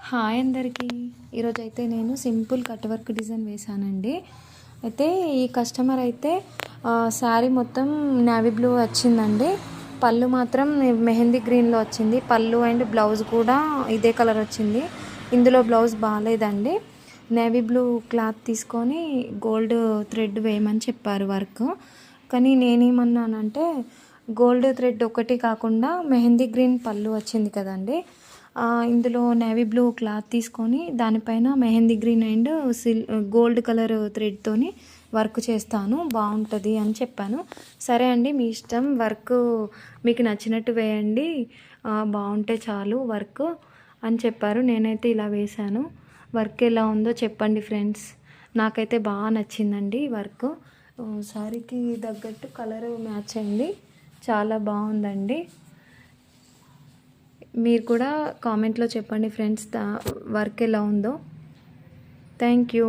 Hi అందరికీ. ఈరోజైతే నేను సింపుల్ కట్ వర్క్ డిజైన్ వేశానండి. అయితే ఈ కస్టమర్ అయితే శారీ మొత్తం నేవీ బ్లూ వచ్చిందండి. పళ్ళు మాత్రం మెహందీ గ్రీన్లో వచ్చింది. పళ్ళు అండ్ బ్లౌజ్ కూడా ఇదే కలర్ వచ్చింది. ఇందులో బ్లౌజ్ బాగాలేదండి. నేవీ బ్లూ క్లాత్ తీసుకొని గోల్డ్ థ్రెడ్ వేయమని చెప్పారు వర్క్. కానీ నేనేమన్నానంటే గోల్డ్ థ్రెడ్ ఒకటి కాకుండా మెహందీ గ్రీన్ పళ్ళు వచ్చింది కదండి, ఇందులో నేవీ బ్లూ క్లాత్ తీసుకొని దానిపైన mehndi green and gold colour థ్రెడ్తోని వర్క్ చేస్తాను, బాగుంటుంది అని చెప్పాను. సరే అండి, మీ ఇష్టం, వర్క్ మీకు నచ్చినట్టు వేయండి, బాగుంటే చాలు వర్క్ అని చెప్పారు. నేనైతే ఇలా వేశాను. వర్క్ ఎలా ఉందో చెప్పండి ఫ్రెండ్స్. నాకైతే బాగా నచ్చిందండి వర్క్. శారీకి తగ్గట్టు కలర్ మ్యాచ్ అయింది, చాలా బాగుందండి. మీరు కూడా కామెంట్లో చెప్పండి ఫ్రెండ్స్, వర్క్ ఎలా ఉందో. Thank you.